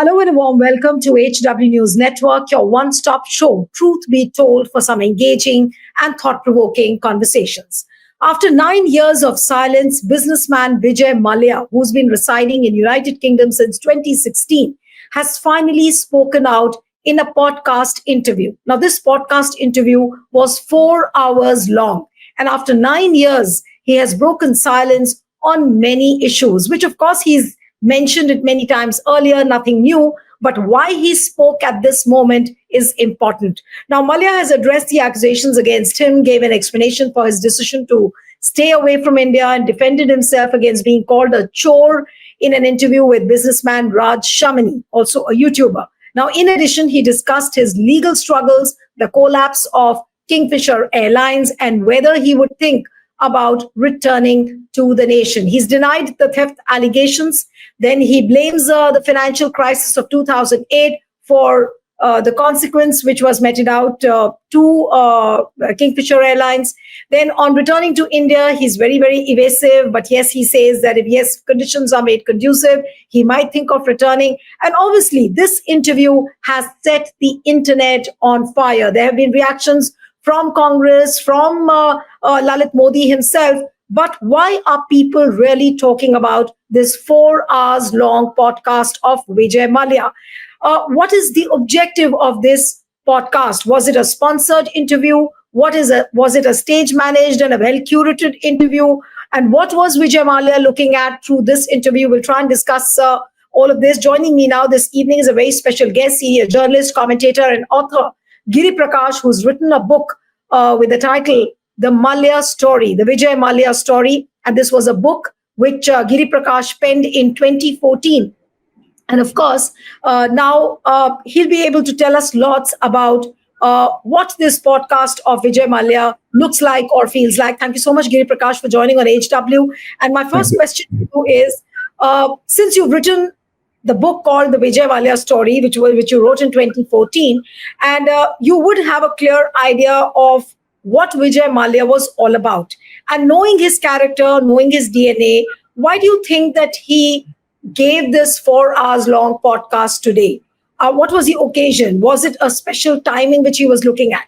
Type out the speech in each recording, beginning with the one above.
Hello and a warm welcome to HW News Network, your one-stop show, truth be told, for some engaging and thought-provoking conversations. After 9 years of silence, businessman Vijay Mallya, who's been residing in United Kingdom since 2016, has finally spoken out in a podcast interview. Now, this podcast interview was 4 hours long, and after 9 years, he has broken silence on many issues, which of course he's mentioned it many times earlier, nothing new, but why he spoke at this moment is important. Now, Mallya has addressed the accusations against him, gave an explanation for his decision to stay away from India, and defended himself against being called a chor in an interview with businessman Raj Shamani, also a YouTuber. Now, in addition, he discussed his legal struggles, the collapse of Kingfisher Airlines, and whether he would think about returning to the nation. He's denied the theft allegations. Then he blames the financial crisis of 2008 for the consequence which was meted out to Kingfisher Airlines. Then on returning to India, he's very, very evasive. But yes, he says that if conditions are made conducive, he might think of returning. And obviously, this interview has set the internet on fire. There have been reactions from Congress, from Lalit Modi himself. But why are people really talking about this 4 hours long podcast of Vijay Mallya? What is the objective of this podcast? Was it a sponsored interview? Was it a stage managed and a well curated interview? And what was Vijay Mallya looking at through this interview? We'll try and discuss all of this. Joining me now this evening is a very special guest. He is a journalist, commentator, and author, Giri Prakash, who's written a book with the title The Mallya Story, the Vijay Mallya Story. And this was a book which Giri Prakash penned in 2014. And of course, now he'll be able to tell us lots about what this podcast of Vijay Mallya looks like or feels like. Thank you so much, Giri Prakash, for joining on HW. And my first question to you is, since you've written the book called The Vijay Mallya Story, which you wrote in 2014, and you would have a clear idea of what Vijay Mallya was all about. And knowing his character, knowing his DNA, why do you think that he gave this 4 hours long podcast today? What was the occasion? Was it a special timing which he was looking at?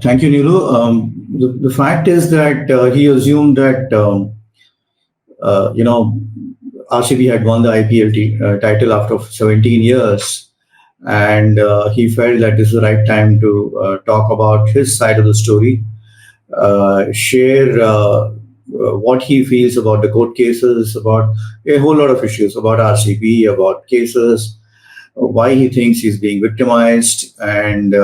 Thank you, Neelu. The fact is that he assumed that, RCB had won the IPL title after 17 years. And he felt that this is the right time to talk about his side of the story, share what he feels about the court cases, about a whole lot of issues, about RCB, about cases, why he thinks he's being victimized, and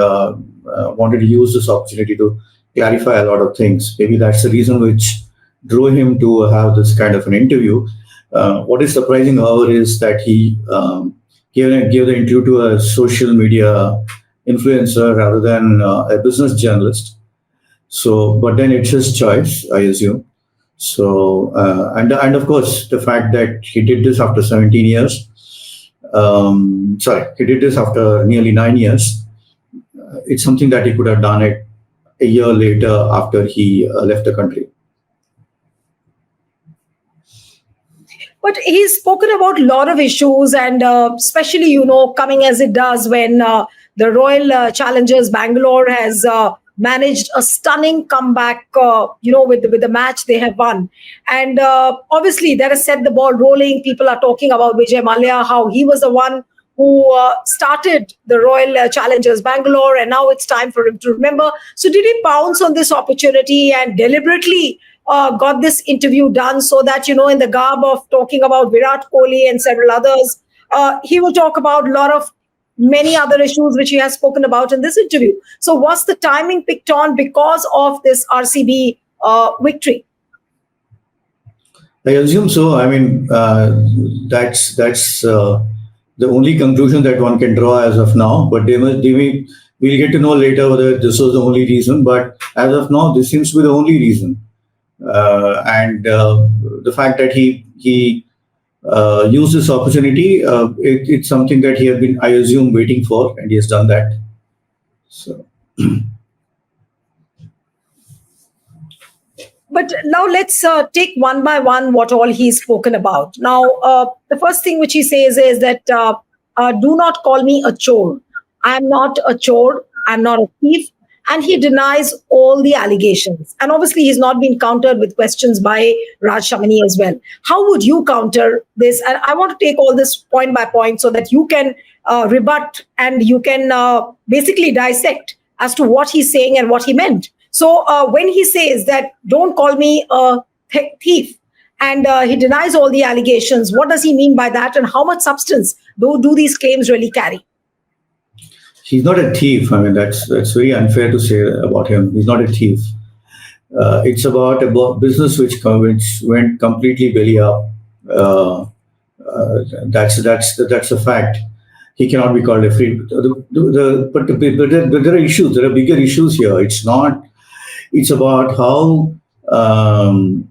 wanted to use this opportunity to clarify a lot of things. Maybe that's the reason which drew him to have this kind of an interview. What is surprising, however, is that he gave the interview to a social media influencer rather than a business journalist. So, but then it's his choice, I assume. So, and of course, the fact that he did this after 17 years, he did this after nearly 9 years. It's something that he could have done it a year later after he left the country. But he's spoken about a lot of issues, and especially, coming as it does when the Royal Challengers Bangalore has managed a stunning comeback, with the match they have won. And obviously, that has set the ball rolling. People are talking about Vijay Mallya, how he was the one who started the Royal Challengers Bangalore, and now it's time for him to remember. So did he pounce on this opportunity and deliberately got this interview done so that, in the garb of talking about Virat Kohli and several others, he will talk about many other issues which he has spoken about in this interview. So was the timing picked on because of this RCB victory? I assume so. I mean, that's the only conclusion that one can draw as of now. But we'll get to know later whether this was the only reason. But as of now, this seems to be the only reason. And the fact that he used this opportunity, it's something that he had been, I assume, waiting for, and he has done that. So, But now let's take one by one what all he's spoken about. Now, the first thing which he says is that do not call me a chore. I'm not a chore. I'm not a thief. And he denies all the allegations. And obviously, he's not been countered with questions by Raj Shamani as well. How would you counter this? And I want to take all this point by point so that you can rebut and you can basically dissect as to what he's saying and what he meant. So when he says that don't call me a thief and he denies all the allegations, what does he mean by that and how much substance do these claims really carry? He's not a thief. I mean, that's very unfair to say about him. He's not a thief. It's about a business which went completely belly up. Uh, that's a fact. He cannot be called a free. But there are issues. There are bigger issues here. It's about how the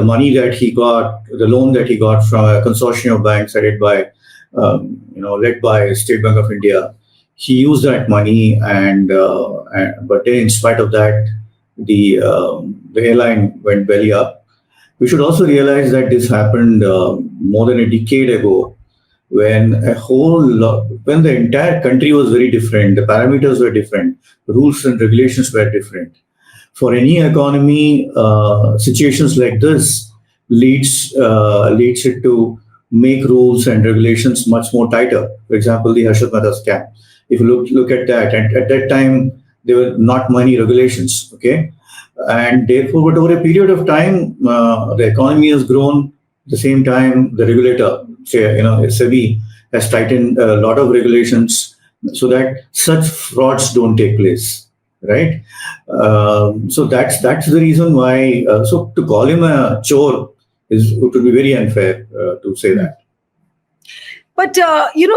money that he got, the loan that he got from a consortium of banks headed by, led by State Bank of India. He used that money, but then in spite of that, the airline went belly up. We should also realize that this happened more than a decade ago, when when the entire country was very different, the parameters were different, rules and regulations were different. For any economy, situations like this leads it to make rules and regulations much more tighter. For example, the Harshad Mehta scam. If you look at that, and at that time there were not many regulations. Okay, and therefore, but over a period of time, the economy has grown. At the same time, the regulator, SEBI, has tightened a lot of regulations so that such frauds don't take place, right? So that's the reason why. So to call him a chore it would be very unfair to say that. But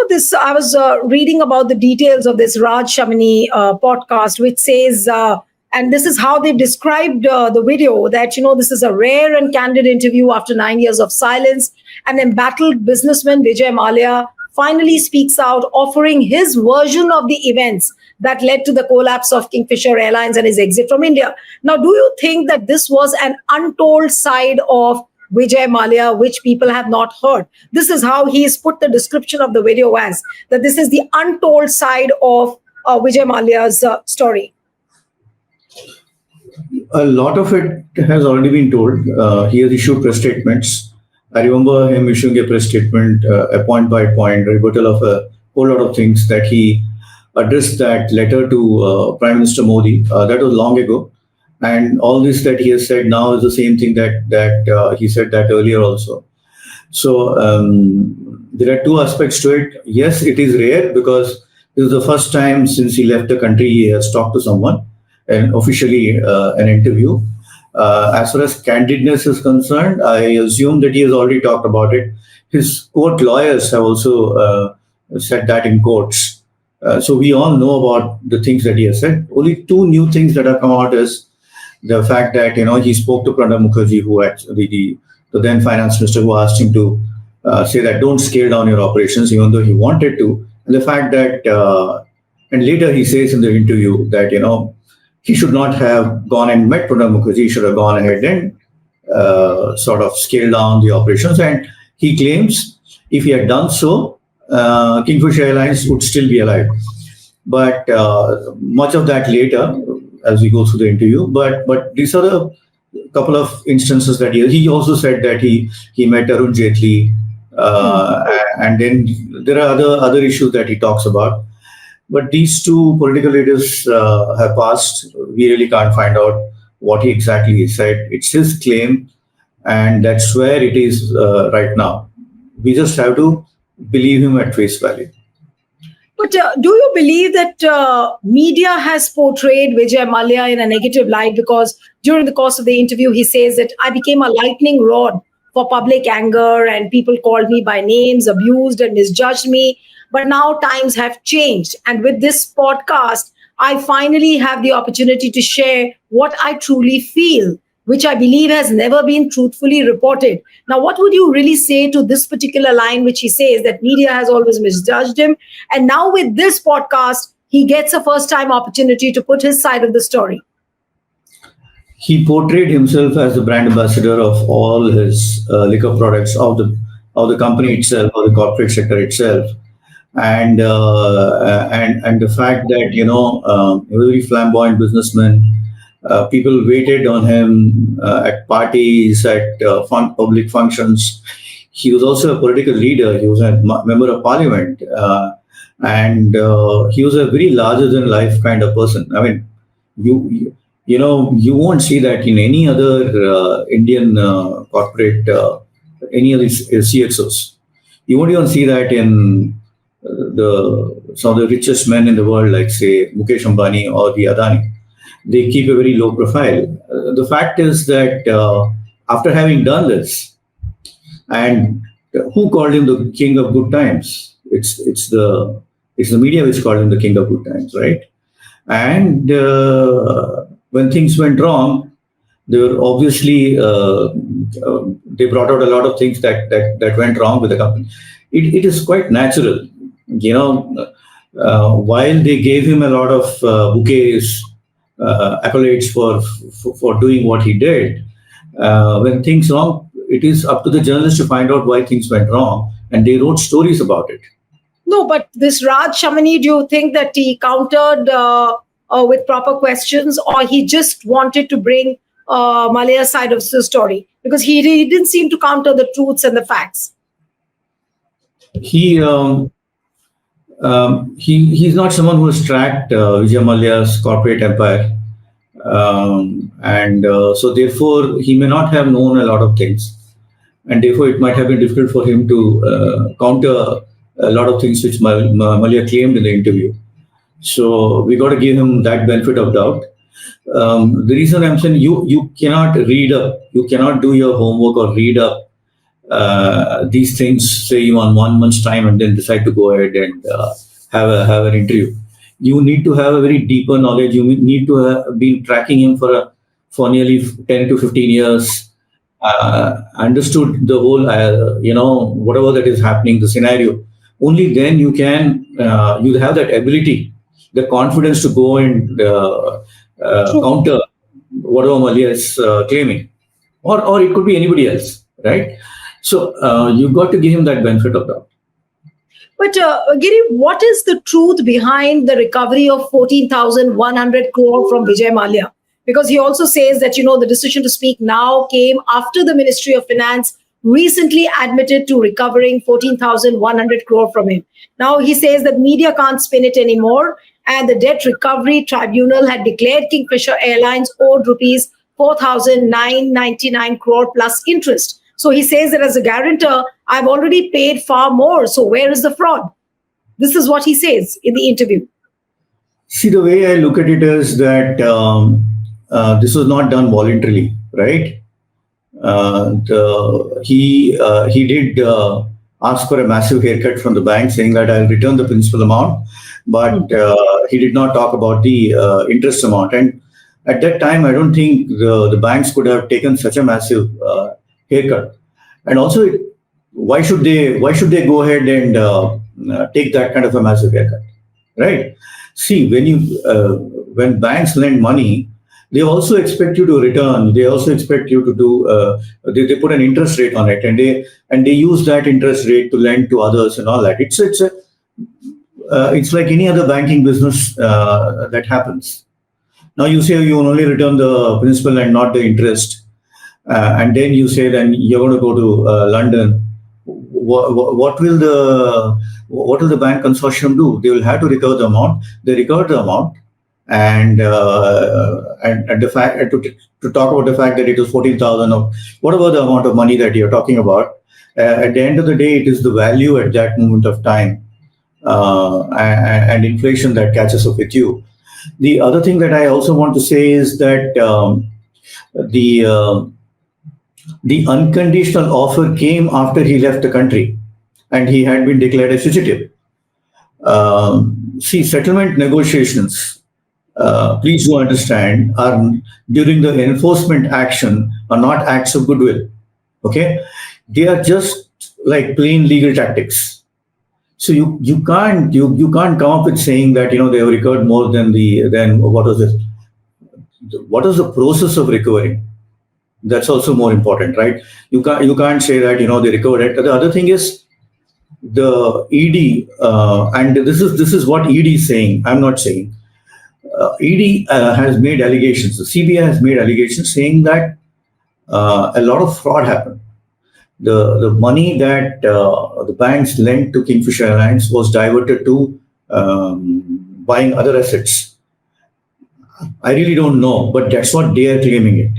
this I was reading about the details of this Raj Shamani podcast, which says, and this is how they described the video, that this is a rare and candid interview after 9 years of silence. An embattled businessman, Vijay Mallya, finally speaks out, offering his version of the events that led to the collapse of Kingfisher Airlines and his exit from India. Now, do you think that this was an untold side of Vijay Mallya, which people have not heard? This is how he's put the description of the video as, that this is the untold side of Vijay Mallya's story. A lot of it has already been told. He has issued press statements. I remember him issuing a press statement, a point by point rebuttal of a whole lot of things that he addressed that letter to Prime Minister Modi. That was long ago. And all this that he has said now is the same thing that he said that earlier also. So there are two aspects to it. Yes, it is rare because this is the first time since he left the country he has talked to someone and officially an interview. As far as candidness is concerned, I assume that he has already talked about it. His court lawyers have also said that in courts. So we all know about the things that he has said. Only two new things that have come out is the fact that he spoke to Pranab Mukherjee, who actually the then finance minister, who asked him to say that don't scale down your operations, even though he wanted to. And the fact that, and later he says in the interview that he should not have gone and met Pranab Mukherjee. He should have gone ahead and sort of scaled down the operations. And he claims if he had done so, Kingfisher Airlines would still be alive. But much of that later, as we go through the interview. But these are a couple of instances that he also said that he met Arun Jaitley, and then there are other issues that he talks about. But these two political leaders have passed. We really can't find out what he exactly said. It's his claim, and that's where it is right now. We just have to believe him at face value. But do you believe that media has portrayed Vijay Mallya in a negative light? Because during the course of the interview, he says that I became a lightning rod for public anger and people called me by names, abused and misjudged me. But now times have changed. And with this podcast, I finally have the opportunity to share what I truly feel, which I believe has never been truthfully reported. Now, what would you really say to this particular line, which he says that media has always misjudged him? And now with this podcast, he gets a first-time opportunity to put his side of the story. he portrayed himself as the brand ambassador of all his liquor products of the company itself, or the corporate sector itself. And the fact that, a very flamboyant businessman, people waited on him at parties, at public functions. He was also a political leader. He was a member of parliament, and he was a very larger than life kind of person. I mean, you won't see that in any other Indian corporate, any of these CXOs. You won't even see that in the some of the richest men in the world, like say Mukesh Ambani or the Adani. They keep a very low profile. The fact is that after having done this, and who called him the king of good times? It's the media which called him the king of good times, right? And when things went wrong, they were obviously they brought out a lot of things that went wrong with the company. It is quite natural, while they gave him a lot of bouquets, accolades for doing what he did. When things wrong, it is up to the journalists to find out why things went wrong, and they wrote stories about it. No, but this Raj Shamani, do you think that he countered with proper questions, or he just wanted to bring Malya's side of the story? Because he didn't seem to counter the truths and the facts. He's not someone who has tracked Vijay Mallya's corporate empire, and so therefore he may not have known a lot of things, and therefore it might have been difficult for him to counter a lot of things which Mallya claimed in the interview. So we got to give him that benefit of doubt. The reason I'm saying you cannot read up, you cannot do your homework or read up these things, say you on 1 month's time, and then decide to go ahead and have an interview. You need to have a very deeper knowledge. You need to have been tracking him for nearly 10 to 15 years, understood the whole, whatever that is happening, the scenario. Only then you can you have that ability, the confidence to go and counter whatever Mallya is claiming, or it could be anybody else, right? So you've got to give him that benefit of doubt. But Giri, what is the truth behind the recovery of 14,100 crore from Vijay Mallya? Because he also says that, the decision to speak now came after the Ministry of Finance recently admitted to recovering 14,100 crore from him. Now he says that media can't spin it anymore, and the Debt Recovery Tribunal had declared Kingfisher Airlines owed rupees 4,999 crore plus interest. So he says that as a guarantor, I've already paid far more. So where is the fraud? This is what he says in the interview. See, the way I look at it is that this was not done voluntarily, right? He did ask for a massive haircut from the bank, saying that I'll return the principal amount, but he did not talk about the interest amount. And at that time, I don't think the banks could have taken such a massive haircut. And also, why should they go ahead and take that kind of a massive haircut, right? See, when banks lend money, they also expect you to return. They also expect you to do. They put an interest rate on it, and they use that interest rate to lend to others and all that. It's like any other banking business that happens. Now you say you will only return the principal and not the interest, and then you say then you're going to go to London. What will the bank consortium do? They will have to recover the amount. They recover the amount. And the fact to talk about the fact that it was 14,000 or whatever the amount of money that you're talking about, at the end of the day, it is the value at that moment of time and inflation that catches up with you. The other thing that I also want to say is that the unconditional offer came after he left the country and he had been declared a fugitive. See, settlement negotiations, please do understand, are during the enforcement action are not acts of goodwill. Okay, they are just like plain legal tactics. So you can't come up with saying that they have recovered more than what was it, what is the process of recovering? That's also more important, right? You can't say that they recovered it. The other thing is the ED, and this is what ED is saying. I'm not saying. ED has made allegations. The CBI has made allegations saying that a lot of fraud happened. The money that the banks lent to Kingfisher Airlines was diverted to buying other assets. I really don't know, but that's what they are claiming it,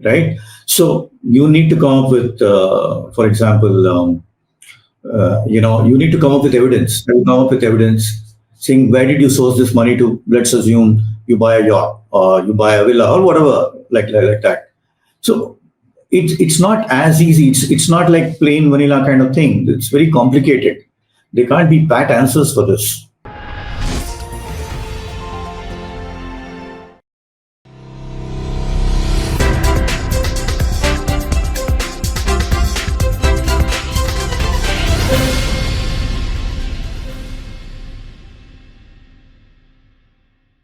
right? So you need to come up with, for example, you need to come up with evidence. You come up with evidence saying where did you source this money to? Let's assume you buy a yacht or you buy a villa or whatever, like that. So it's not as easy. It's not like plain vanilla kind of thing. It's very complicated. There can't be pat answers for this.